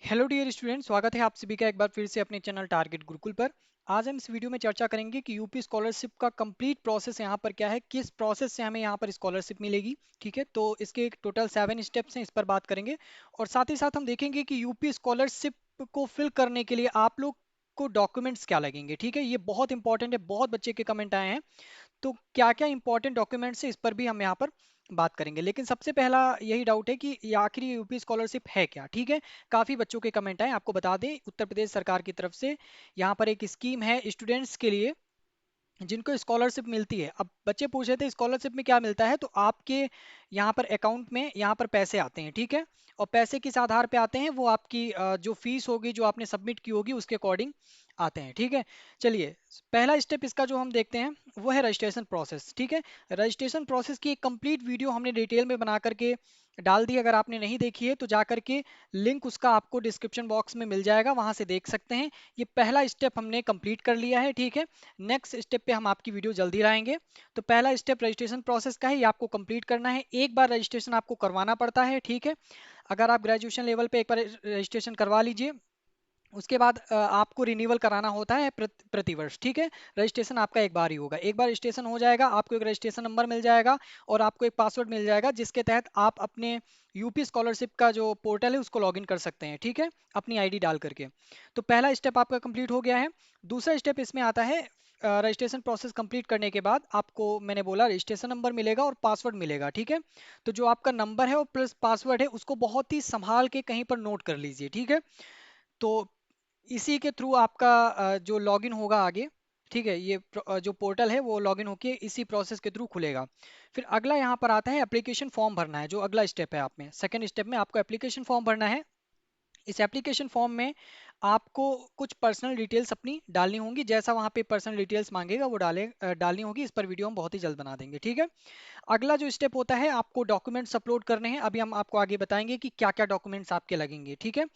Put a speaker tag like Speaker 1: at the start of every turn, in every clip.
Speaker 1: Hello dear student, स्वागत है आप सभी का एक बार फिर से अपने चैनल टारगेट गुरुकुल पर। आज हम इस वीडियो में चर्चा करेंगे कि यूपी स्कॉलरशिप का कंप्लीट प्रोसेस यहाँ पर क्या है, किस प्रोसेस से हमें यहाँ पर स्कॉलरशिप मिलेगी। ठीक है, तो इसके टोटल 7 स्टेप्स हैं, इस पर बात करेंगे। और साथ ही साथ हम देखेंगे कि यूपी स्कॉलरशिप को फिल करने के लिए आप लोग को डॉक्यूमेंट्स क्या लगेंगे। ठीक है, ये बहुत इंपॉर्टेंट है, बहुत बच्चे के कमेंट आए हैं। तो क्या क्या इंपॉर्टेंट डॉक्यूमेंट्स है, इस पर भी हम यहाँ पर बात करेंगे। लेकिन सबसे पहला यही डाउट है कि ये आखिर यूपी स्कॉलरशिप है क्या। ठीक है, काफ़ी बच्चों के कमेंट आए, आपको बता दें उत्तर प्रदेश सरकार की तरफ से यहाँ पर एक स्कीम है स्टूडेंट्स के लिए जिनको स्कॉलरशिप मिलती है। अब बच्चे पूछ रहे थे स्कॉलरशिप में क्या मिलता है, तो आपके यहाँ पर अकाउंट में यहाँ पर पैसे आते हैं। ठीक है, और पैसे किस आधार पे आते हैं, वो आपकी जो फीस होगी जो आपने सबमिट की होगी उसके अकॉर्डिंग आते हैं। ठीक है, चलिए पहला स्टेप इसका जो हम देखते हैं वो है रजिस्ट्रेशन प्रोसेस। ठीक है, रजिस्ट्रेशन प्रोसेस की एक कंप्लीट वीडियो हमने डिटेल में बना करके डाल दी, अगर आपने नहीं देखी है तो जा करके लिंक उसका आपको डिस्क्रिप्शन बॉक्स में मिल जाएगा, वहां से देख सकते हैं। ये पहला स्टेप हमने कंप्लीट कर लिया है। ठीक है, नेक्स्ट स्टेप पे हम आपकी वीडियो जल्दी लाएंगे। तो पहला स्टेप रजिस्ट्रेशन प्रोसेस का है, ये आपको कंप्लीट करना है। एक बार रजिस्ट्रेशन आपको करवाना पड़ता है। ठीक है, अगर आप ग्रेजुएशन लेवल पे एक बार रजिस्ट्रेशन करवा लीजिए, उसके बाद आपको रिन्यूअल कराना होता है प्रतिवर्ष। ठीक है, रजिस्ट्रेशन आपका एक बार ही होगा। एक बार रजिस्ट्रेशन हो जाएगा, आपको एक रजिस्ट्रेशन नंबर मिल जाएगा और आपको एक पासवर्ड मिल जाएगा, जिसके तहत आप अपने यूपी स्कॉलरशिप का जो पोर्टल है उसको लॉगिन कर सकते हैं। ठीक है, अपनी आईडी डाल करके। तो पहला स्टेप आपका कंप्लीट हो गया है। दूसरा स्टेप इसमें आता है, रजिस्ट्रेशन प्रोसेस कंप्लीट करने के बाद आपको मैंने बोला रजिस्ट्रेशन नंबर मिलेगा और पासवर्ड मिलेगा। ठीक है, तो जो आपका नंबर है और प्लस पासवर्ड है उसको बहुत ही संभाल के कहीं पर नोट कर लीजिए। ठीक है, तो इसी के थ्रू आपका जो लॉगिन होगा आगे। ठीक है, ये जो पोर्टल है वो लॉगिन होके इसी प्रोसेस के थ्रू खुलेगा। फिर अगला यहाँ पर आता है एप्लीकेशन फॉर्म भरना है, जो अगला स्टेप है। आप में सेकंड स्टेप में आपको एप्लीकेशन फॉर्म भरना है। इस एप्लीकेशन फॉर्म में आपको कुछ पर्सनल डिटेल्स अपनी डालनी होंगी, जैसा वहाँ पे पर्सनल डिटेल्स मांगेगा वो डालनी होगी। इस पर वीडियो हम बहुत ही जल्द बना देंगे। ठीक है, अगला जो स्टेप होता है, आपको डॉक्यूमेंट्स अपलोड करने हैं। अभी हम आपको आगे बताएंगे कि क्या क्या डॉक्यूमेंट्स आपके लगेंगे। ठीक है,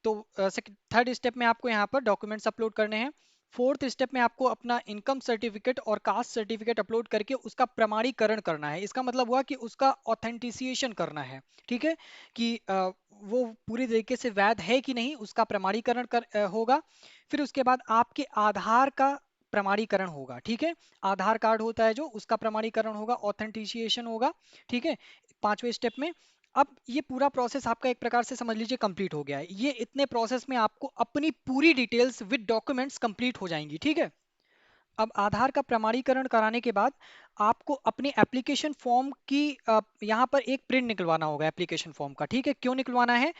Speaker 1: तो थर्ड स्टेप में आपको यहाँ पर डॉक्यूमेंट्स अपलोड करने हैं। फोर्थ स्टेप में आपको अपना इनकम सर्टिफिकेट और कास्ट सर्टिफिकेट अपलोड करके उसका प्रमाणीकरण करना है। इसका मतलब हुआ कि उसका ऑथेंटिसिएशन करना है। ठीक है, कि वो पूरी तरीके से वैध है कि नहीं, उसका प्रमाणीकरण होगा। फिर उसके बाद आपके आधार का प्रमाणीकरण होगा। ठीक है, आधार कार्ड होता है जो, उसका प्रमाणीकरण होगा, ऑथेंटिसिएशन होगा। ठीक है, पांचवें स्टेप में। अब ये पूरा प्रोसेस आपका एक प्रकार से समझ लीजिए कंप्लीट हो गया है। ये इतने प्रोसेस में आपको अपनी पूरी डिटेल्स विद डॉक्यूमेंट्स कंप्लीट हो जाएंगी। ठीक है, अब आधार का प्रमाणीकरण कराने के बाद आपको अपने एप्लीकेशन फॉर्म की यहाँ पर एक प्रिंट निकलवाना होगा एप्लीकेशन फॉर्म का। ठीक है, क्यों निकलवाना है,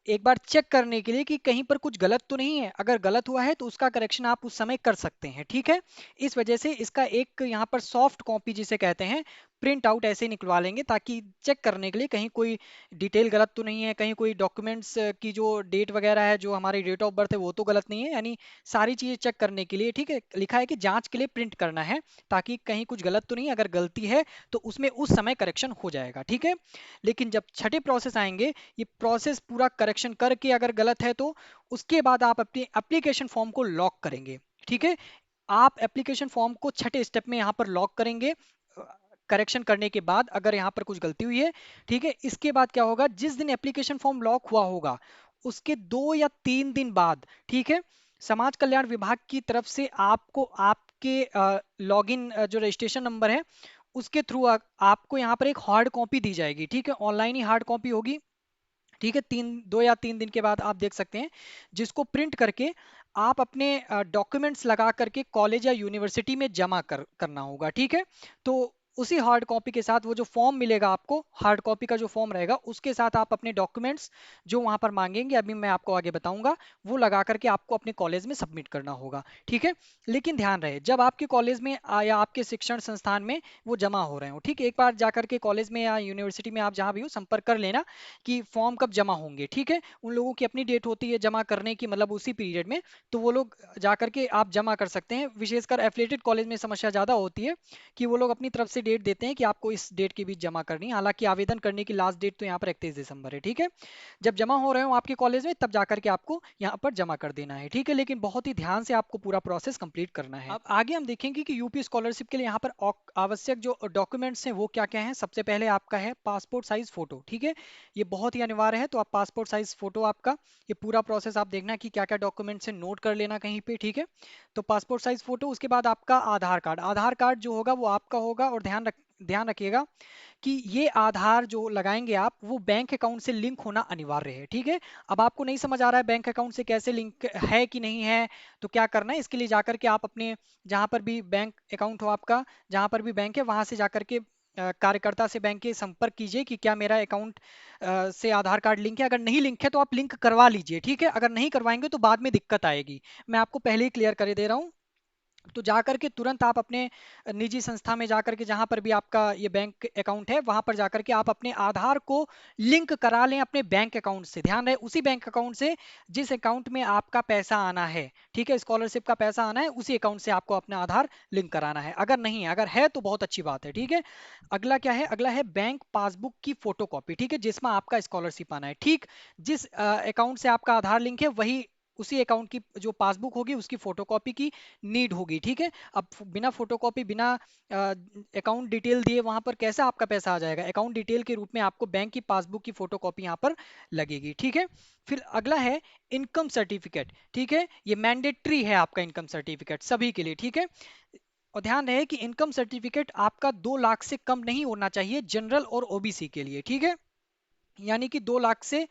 Speaker 1: एक बार चेक करने के लिए कि कहीं पर कुछ गलत तो नहीं है। अगर गलत हुआ है तो उसका करेक्शन आप उस समय कर सकते हैं। ठीक है, इस वजह से इसका एक यहाँ पर सॉफ्ट कॉपी जिसे कहते हैं, प्रिंट आउट ऐसे ही निकलवा लेंगे, ताकि चेक करने के लिए कहीं कोई डिटेल गलत तो नहीं है, कहीं कोई डॉक्यूमेंट्स की जो डेट वगैरह है, जो हमारी डेट ऑफ बर्थ है, वो तो गलत नहीं है। यानी सारी चीज़ें चेक करने के लिए। ठीक है, लिखा है कि जांच के लिए प्रिंट करना है, ताकि कहीं कुछ गलत तो नहीं, अगर गलती है तो उसमें उस समय करेक्शन हो जाएगा। ठीक है, लेकिन जब छठे प्रोसेस आएंगे, ये प्रोसेस पूरा करेक्शन करके अगर गलत है तो उसके बाद आप अपनी एप्लीकेशन फॉर्म को लॉक करेंगे। ठीक है, आप एप्लीकेशन फॉर्म को छठे स्टेप में यहाँ पर लॉक करेंगे करेक्शन करने के बाद, अगर यहाँ पर कुछ गलती हुई है। ठीक है, इसके बाद क्या होगा, जिस दिन एप्लीकेशन फॉर्म लॉक हुआ होगा उसके 2 या 3 दिन बाद, ठीक है, समाज कल्याण विभाग की तरफ से आपको आपके लॉगिन जो रजिस्ट्रेशन नंबर है उसके थ्रू आपको यहाँ पर एक हार्ड कॉपी दी जाएगी। ठीक है, ऑनलाइन ही हार्ड कॉपी होगी। ठीक है, 2 या 3 दिन के बाद आप देख सकते हैं, जिसको प्रिंट करके आप अपने डॉक्यूमेंट्स लगा करके कॉलेज या यूनिवर्सिटी में जमा करना होगा। ठीक है, तो उसी हार्ड कॉपी के साथ वो जो फॉर्म मिलेगा आपको, हार्ड कॉपी का जो फॉर्म रहेगा उसके साथ आप अपने डॉक्यूमेंट्स जो वहां पर मांगेंगे, अभी मैं आपको आगे बताऊंगा, वो लगा करके आपको अपने कॉलेज में सबमिट करना होगा। ठीक है, लेकिन ध्यान रहे, जब आपके कॉलेज में या आपके शिक्षण संस्थान में वो जमा हो रहे हो, ठीक है, एक बार जाकर के कॉलेज में या यूनिवर्सिटी में आप जहां भी हो संपर्क कर लेना कि फॉर्म कब जमा होंगे। ठीक है, उन लोगों की अपनी डेट होती है जमा करने की, मतलब उसी पीरियड में, तो वो लोग जा करके आप जमा कर सकते हैं। विशेषकर एफिलिएटेड कॉलेज में समस्या ज़्यादा होती है कि वो लोग अपनी तरफ से डेट देते हैं कि आपको इस डेट के बीच जमा करनी है। हालांकि आवेदन करने की लास्ट डेट तो यहाँ पर 31 दिसंबर है, ठीक है। जब जमा हो रहे हो आपके कॉलेज में तब जाकर के आपको यहाँ पर जमा कर देना है, ठीक है। लेकिन बहुत ही ध्यान से आपको पूरा प्रोसेस कंप्लीट करना है। अब आगे हम देखेंगे कि यूपी स्कॉलरशिप के लिए यहाँ पर आवश्यक जो डॉक्यूमेंट्स हैं वो क्या क्या हैं। सबसे पहले आपका है पासपोर्ट साइज फोटो, ठीक है। ये बहुत ही अनिवार्य है, तो आप पासपोर्ट साइज फोटो आपका, ये पूरा प्रोसेस आप देखना कि क्या क्या डॉक्यूमेंट्स है, नोट कर लेना कहीं पे, ठीक है। तो पासपोर्ट साइज फोटो, उसके बाद आपका आधार कार्ड। आधार कार्ड जो होगा वो आपका होगा, और ध्यान रखिएगा कि ये आधार जो लगाएंगे आप, वो बैंक अकाउंट से लिंक होना अनिवार्य है, ठीक है। अब आपको नहीं समझ आ रहा है बैंक अकाउंट से कैसे लिंक है कि नहीं है, तो क्या करना है, इसके लिए जाकर के आप अपने जहां पर भी बैंक अकाउंट हो आपका, जहां पर भी बैंक है वहां से जाकर के कार्यकर्ता से बैंक के संपर्क कीजिए कि क्या मेरा अकाउंट से आधार कार्ड लिंक है। अगर नहीं लिंक है तो आप लिंक करवा लीजिए, ठीक है। अगर नहीं करवाएंगे तो बाद में दिक्कत आएगी, मैं आपको पहले ही क्लियर कर दे रहा हूँ। तो जाकर के तुरंत आप अपने निजी संस्था में जाकर के, जहां पर भी आपका ये बैंक अकाउंट है, वहां पर जाकर के आप अपने आधार को लिंक करा लें अपने बैंक अकाउंट से। ध्यान रहे, उसी बैंक अकाउंट से जिस अकाउंट में आपका पैसा आना है, ठीक है, स्कॉलरशिप का पैसा आना है, उसी अकाउंट से आपको अपना आधार लिंक कराना है। अगर नहीं है, अगर है तो बहुत अच्छी बात है, ठीक है। अगला क्या है, अगला है बैंक पासबुक की फोटोकॉपी, ठीक है, जिसमें आपका स्कॉलरशिप आना है। ठीक जिस अकाउंट से आपका आधार लिंक है, वही उसी अकाउंट की जो पासबुक होगी उसकी फोटोकॉपी की नीड होगी, ठीक है। अब बिना फोटोकॉपी, बिना अकाउंट डिटेल दिए वहां पर कैसे आपका पैसा आ जाएगा। अकाउंट डिटेल के रूप में आपको बैंक की पासबुक की फोटोकॉपी यहाँ पर लगेगी, ठीक है। फिर अगला है इनकम सर्टिफिकेट, ठीक है। ये मैंडेटरी है आपका इनकम सर्टिफिकेट सभी के लिए, ठीक है। और ध्यान रहे कि इनकम सर्टिफिकेट आपका 2 लाख से कम नहीं होना चाहिए जनरल और ओबीसी के लिए, ठीक है। यानी कि 2 लाख से,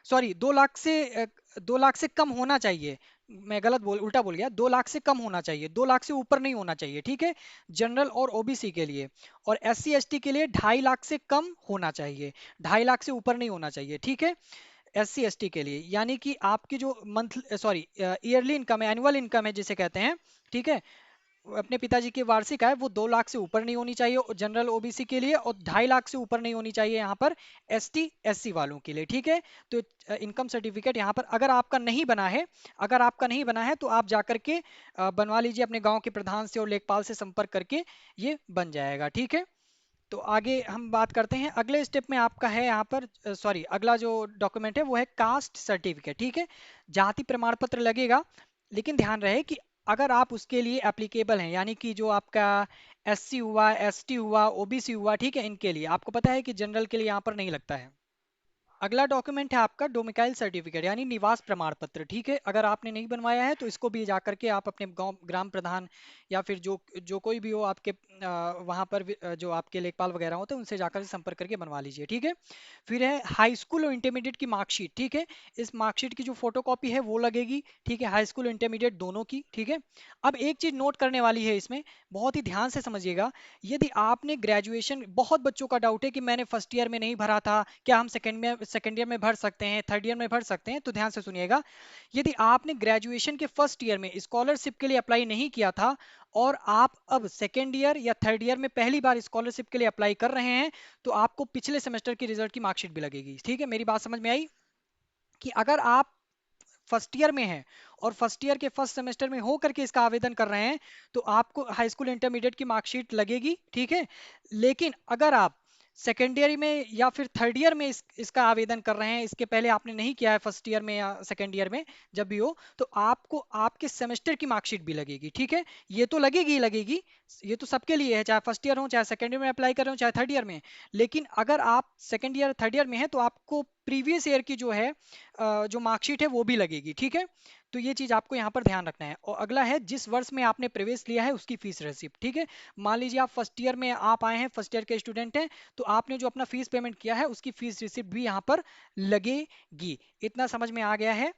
Speaker 1: सॉरी 2 लाख से 2 लाख से कम होना चाहिए। मैं उल्टा बोल गया, 2 लाख से कम होना चाहिए, 2 लाख से ऊपर नहीं होना चाहिए, ठीक है। जनरल और ओबीसी के लिए। और एससी एसटी के लिए 2.5 लाख से कम होना चाहिए, 2.5 लाख से ऊपर नहीं होना चाहिए, ठीक है। एससी एसटी के लिए, यानी कि आपकी जो मंथ सॉरी ईयरली इनकम है, एनुअल इनकम है जिसे कहते हैं, ठीक है, अपने पिताजी की वार्षिक आय वो 2 लाख से ऊपर नहीं होनी चाहिए जनरल ओबीसी के लिए, और 2.5 लाख से ऊपर नहीं होनी चाहिए यहाँ पर एसटी एससी वालों के लिए, ठीक है। तो इनकम सर्टिफिकेट यहाँ पर अगर आपका नहीं बना है, अगर आपका नहीं बना है तो आप जाकर के बनवा लीजिए अपने गांव के प्रधान से और लेखपाल से संपर्क करके, ये बन जाएगा, ठीक है। तो आगे हम बात करते हैं, अगले स्टेप में आपका है यहाँ पर, सॉरी अगला जो डॉक्यूमेंट है वो है कास्ट सर्टिफिकेट, ठीक है। जाति प्रमाण पत्र लगेगा, लेकिन ध्यान रहे कि अगर आप उसके लिए एप्लीकेबल हैं, यानी कि जो आपका एससी हुआ, एसटी हुआ, ओबीसी हुआ, ठीक है, इनके लिए। आपको पता है कि जनरल के लिए यहाँ पर नहीं लगता है। अगला डॉक्यूमेंट है आपका डोमिकाइल सर्टिफिकेट, यानी निवास प्रमाण पत्र, ठीक है। अगर आपने नहीं बनवाया है तो इसको भी जाकर के आप अपने गांव ग्राम प्रधान या फिर जो जो कोई भी हो आपके वहां पर जो आपके लेखपाल वगैरह होते हैं उनसे जाकर के संपर्क करके बनवा लीजिए, ठीक है। फिर है हाई स्कूल और इंटरमीडिएट की मार्कशीट, ठीक है। इस मार्कशीट की जो फोटोकॉपी है वो लगेगी, ठीक है, हाई स्कूल और इंटरमीडिएट दोनों की, ठीक है। अब एक चीज नोट करने वाली है इसमें, बहुत ही ध्यान से समझिएगा। यदि आपने ग्रेजुएशन, बहुत बच्चों का डाउट है कि मैंने फर्स्ट ईयर में नहीं भरा था, क्या हम सेकेंड ईयर में भर सकते हैं, थर्ड ईयर में भर सकते हैं, तो ध्यान से सुनिएगा। यदि आपने ग्रेजुएशन के फर्स्ट ईयर में स्कॉलरशिप के लिए अप्लाई नहीं किया था, और आप अब सेकेंड ईयर या थर्ड ईयर में पहली बार स्कॉलरशिप के लिए अप्लाई कर रहे हैं, तो आपको पिछले सेमेस्टर की रिजल्ट की मार्कशीट भी लगेगी, ठीक है। मेरी बात समझ में आई कि अगर आप फर्स्ट ईयर में हैं और फर्स्ट ईयर के फर्स्ट सेमेस्टर में हो करके इसका आवेदन कर रहे हैं, तो आपको हाई स्कूल इंटरमीडिएट की मार्कशीट लगेगी, ठीक है। लेकिन अगर आप सेकेंड ईयर में या फिर थर्ड ईयर में इसका आवेदन कर रहे हैं, इसके पहले आपने नहीं किया है फर्स्ट ईयर में या सेकेंड ईयर में, जब भी हो, तो आपको आपके सेमेस्टर की मार्कशीट भी लगेगी, ठीक है। ये तो लगेगी ही लगेगी, ये तो सबके लिए है, चाहे फर्स्ट ईयर हो, चाहे सेकेंड ईयर में अप्लाई कर रहे हो, चाहे थर्ड ईयर में। लेकिन अगर आप सेकेंड ईयर थर्ड ईयर में है तो आपको प्रीवियस ईयर की जो है जो मार्कशीट है वो भी लगेगी, ठीक है। तो ये चीज आपको यहाँ पर ध्यान रखना है। और अगला है जिस वर्ष में आपने प्रवेश लिया है उसकी फीस रिसिप्ट, ठीक है। मान लीजिए आप फर्स्ट ईयर में आप आए हैं, फर्स्ट ईयर के स्टूडेंट हैं, तो आपने जो अपना फीस पेमेंट किया है उसकी फीस रिसिप्ट भी यहाँ पर लगेगी। इतना समझ में आ गया है?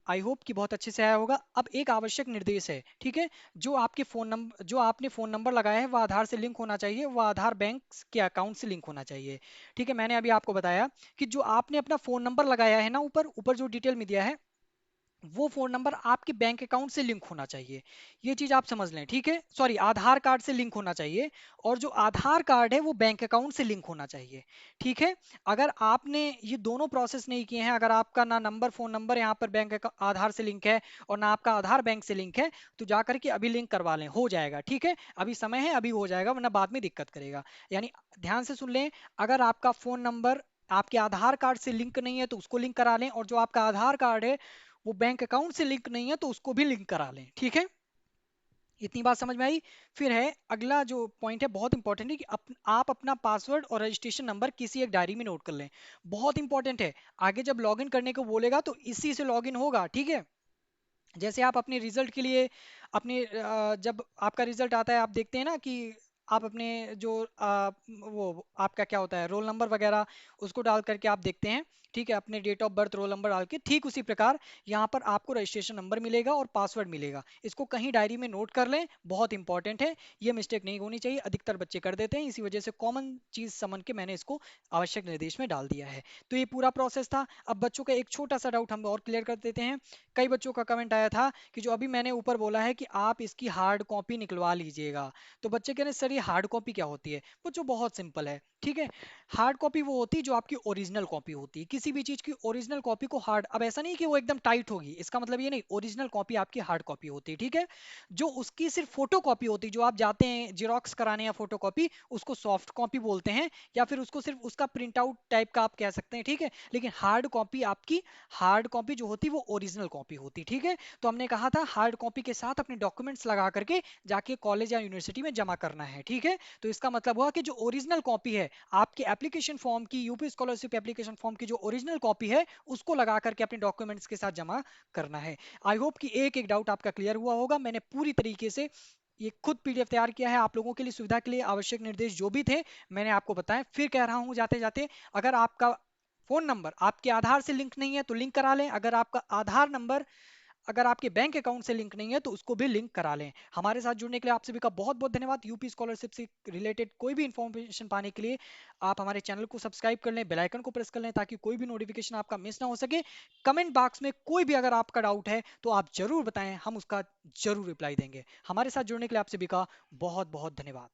Speaker 1: आई होप कि बहुत अच्छे से आया होगा। अब एक आवश्यक निर्देश है, ठीक है, जो आपने फोन नंबर लगाया है वह आधार से लिंक होना चाहिए, वह आधार बैंक के अकाउंट से लिंक होना चाहिए, ठीक है। मैंने अभी आपको बताया कि जो आपने अपना फोन नंबर लगाया है ना, ऊपर ऊपर जो डिटेल में दिया है, वो फोन नंबर आपके बैंक अकाउंट से लिंक होना चाहिए। ये चीज आप समझ लें, ठीक है। सॉरी, आधार कार्ड से लिंक होना चाहिए, और जो आधार कार्ड है वो बैंक अकाउंट से लिंक होना चाहिए, ठीक है। अगर आपने ये दोनों प्रोसेस नहीं किए हैं, अगर आपका ना नंबर फोन नंबर यहाँ पर बैंक आधार से लिंक है और ना आपका आधार बैंक से लिंक है, तो जा करके अभी लिंक करवा लें, हो जाएगा, ठीक है। अभी समय है, अभी हो जाएगा, वरना बाद में दिक्कत करेगा। यानी ध्यान से सुन लें, अगर आपका फोन नंबर आपके आधार कार्ड से लिंक नहीं है तो उसको लिंक करा लें, और जो आपका आधार कार्ड है वो बैंक अकाउंट से लिंक नहीं है तो उसको भी लिंक करा लें, ठीक है। इतनी बात समझ में आई। फिर है अगला जो पॉइंट है, बहुत इंपॉर्टेंट है कि आप अपना पासवर्ड और रजिस्ट्रेशन नंबर किसी एक डायरी में नोट कर लें। बहुत इंपॉर्टेंट है, आगे जब लॉगिन करने को बोलेगा तो इसी से लॉगिन होगा, ठीक है। जैसे आप अपने रिजल्ट के लिए अपने जब आपका रिजल्ट आता है, आप देखते हैं ना कि आप अपने जो वो आपका क्या होता है रोल नंबर वगैरह, उसको डाल करके आप देखते हैं, ठीक है, अपने date of birth roll number डाल के। ठीक उसी प्रकार यहाँ पर आपको रजिस्ट्रेशन नंबर मिलेगा और पासवर्ड मिलेगा, इसको कहीं डायरी में नोट कर लें, बहुत इंपॉर्टेंट है। ये मिस्टेक नहीं होनी चाहिए, अधिकतर बच्चे कर देते हैं, इसी वजह से कॉमन चीज समझ के मैंने इसको आवश्यक निर्देश में डाल दिया है। तो ये पूरा प्रोसेस था। अब बच्चों का एक छोटा सा डाउट हम और क्लियर कर देते हैं। कई बच्चों का कमेंट आया था कि जो अभी मैंने ऊपर बोला है कि आप इसकी हार्ड कॉपी निकलवा लीजिएगा, तो बच्चे कह रहे हैं सर ये हार्ड कॉपी क्या होती है। बच्चों बहुत सिंपल है, ठीक है। हार्ड कॉपी वो होती है जो आपकी ओरिजिनल कॉपी होती है, किसी भी चीज की ओरिजिनल कॉपी को हार्ड, अब ऐसा नहीं कि वो एकदम टाइट होगी, इसका मतलब ये नहीं, ओरिजिनल कॉपी आपकी हार्ड कॉपी होती है, ठीक है। जो उसकी सिर्फ फोटो कॉपी होती है, जो आप जाते हैं जिरोक्स कराने या फोटो कॉपी, उसको सॉफ्ट कॉपी बोलते हैं, या फिर उसको सिर्फ उसका प्रिंट आउट टाइप का आप कह सकते हैं, ठीक है। लेकिन हार्ड कॉपी आपकी, हार्ड कॉपी जो होती है वो ओरिजिनल कॉपी होती, ठीक है। तो हमने कहा था हार्ड कॉपी के साथ अपने डॉक्यूमेंट्स लगा करके जाके कॉलेज या यूनिवर्सिटी में जमा करना है, ठीक है। तो इसका मतलब हुआ कि जो ओरिजिनल कॉपी है आपके एप्लीकेशन फॉर्म की, यूपी स्कॉलरशिप एप्लीकेशन फॉर्म की जो ओरिजिनल कॉपी है, उसको लगा करके अपने डॉक्यूमेंट्स के साथ जमा करना है। आई होप कि एक एक डाउट आपका क्लियर हुआ होगा। मैंने पूरी तरीके से ये खुद पीडीएफ तैयार किया है आप लोगों के लिए, सुविधा के लिए आवश्यक निर्देश जो भी थे मैंने आपको बताया। फिर कह रहा हूं जाते जाते, अगर आपका फोन नंबर आपके आधार से लिंक नहीं है तो लिंक करा लें, अगर आपका आधार नंबर अगर आपके बैंक अकाउंट से लिंक नहीं है तो उसको भी लिंक करा लें। हमारे साथ जुड़ने के लिए आप सभी का बहुत बहुत धन्यवाद। यूपी स्कॉलरशिप से रिलेटेड कोई भी इंफॉर्मेशन पाने के लिए आप हमारे चैनल को सब्सक्राइब कर लें, बेल आइकन को प्रेस कर लें, ताकि कोई भी नोटिफिकेशन आपका मिस ना हो सके। कमेंट बॉक्स में कोई भी अगर आपका डाउट है तो आप जरूर बताएं, हम उसका जरूर रिप्लाई देंगे। हमारे साथ जुड़ने के लिए आप सभी का बहुत बहुत धन्यवाद।